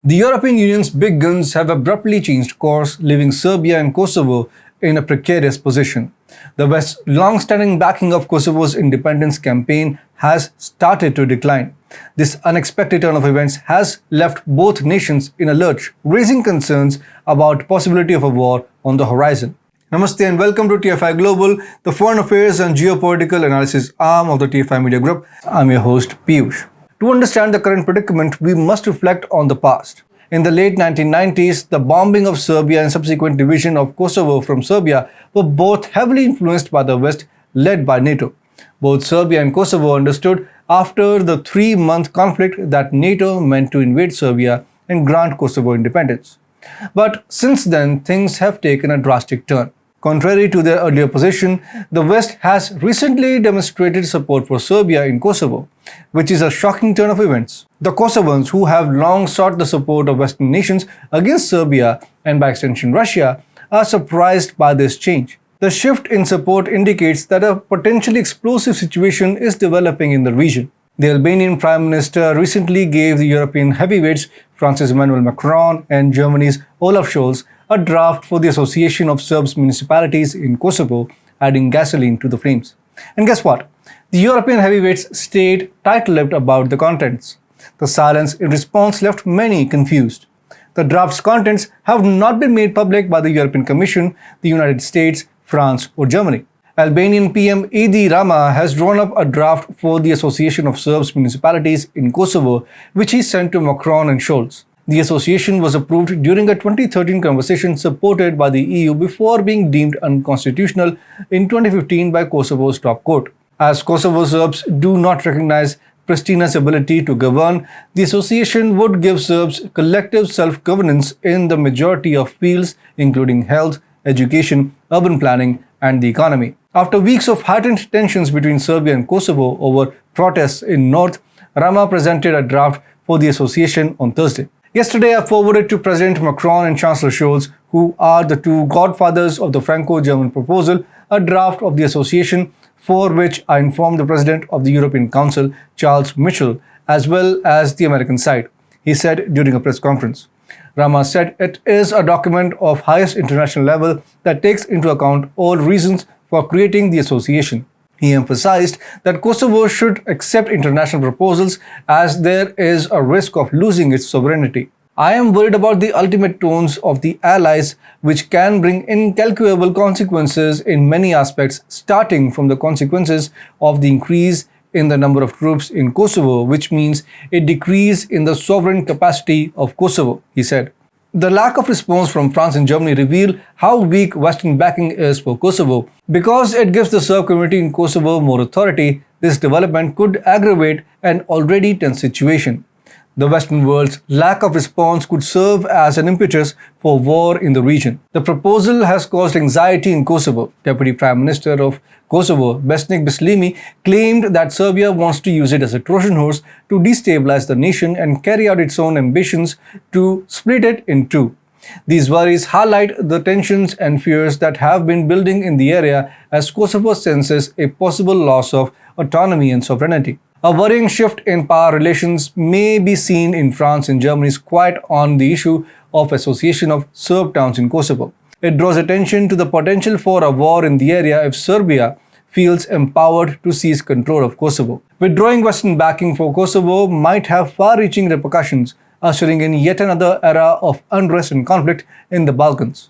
The European Union's big guns have abruptly changed course, leaving Serbia and Kosovo in a precarious position. The West's long-standing backing of Kosovo's independence campaign has started to decline. This unexpected turn of events has left both nations in a lurch, raising concerns about possibility of a war on the horizon. Namaste and welcome to TFI Global, the foreign affairs and geopolitical analysis arm of the TFI Media Group. I'm your host, Piyush. To understand the current predicament, we must reflect on the past. In the late 1990s, the bombing of Serbia and subsequent division of Kosovo from Serbia were both heavily influenced by the West, led by NATO. Both Serbia and Kosovo understood after the 3-month conflict that NATO meant to invade Serbia and grant Kosovo independence. But since then, things have taken a drastic turn. Contrary to their earlier position, the West has recently demonstrated support for Serbia in Kosovo, which is a shocking turn of events. The Kosovans, who have long sought the support of Western nations against Serbia and by extension Russia, are surprised by this change. The shift in support indicates that a potentially explosive situation is developing in the region. The Albanian Prime Minister recently gave the European heavyweights France's Emmanuel Macron and Germany's Olaf Scholz a draft for the Association of Serbs Municipalities in Kosovo, adding gasoline to the flames. And guess what? The European heavyweights stayed tight-lipped about the contents. The silence in response left many confused. The draft's contents have not been made public by the European Commission, the United States, France, or Germany. Albanian PM Edi Rama has drawn up a draft for the Association of Serbs Municipalities in Kosovo, which he sent to Macron and Scholz. The association was approved during a 2013 conversation supported by the EU before being deemed unconstitutional in 2015 by Kosovo's top court. As Kosovo Serbs do not recognize Pristina's ability to govern, the association would give Serbs collective self-governance in the majority of fields, including health, education, urban planning, and the economy. After weeks of heightened tensions between Serbia and Kosovo over protests in North, Rama presented a draft for the association on Thursday. Yesterday, I forwarded to President Macron and Chancellor Scholz, who are the two godfathers of the Franco-German proposal, a draft of the association for which I informed the President of the European Council, Charles Michel, as well as the American side, he said during a press conference. Rama said it is a document of highest international level that takes into account all reasons for creating the association. He emphasized that Kosovo should accept international proposals as there is a risk of losing its sovereignty. I am worried about the ultimate tones of the allies, which can bring incalculable consequences in many aspects, starting from the consequences of the increase in the number of troops in Kosovo, which means a decrease in the sovereign capacity of Kosovo, he said. The lack of response from France and Germany reveal how weak Western backing is for Kosovo. Because it gives the Serb community in Kosovo more authority, this development could aggravate an already tense situation. The Western world's lack of response could serve as an impetus for war in the region. The proposal has caused anxiety in Kosovo. Deputy Prime Minister of Kosovo, Besnik Bislimi, claimed that Serbia wants to use it as a Trojan Horse to destabilize the nation and carry out its own ambitions to split it in two. These worries highlight the tensions and fears that have been building in the area as Kosovo senses a possible loss of autonomy and sovereignty. A worrying shift in power relations may be seen in France and Germany's quiet on the issue of association of Serb towns in Kosovo. It draws attention to the potential for a war in the area if Serbia feels empowered to seize control of Kosovo. Withdrawing Western backing for Kosovo might have far-reaching repercussions, ushering in yet another era of unrest and conflict in the Balkans.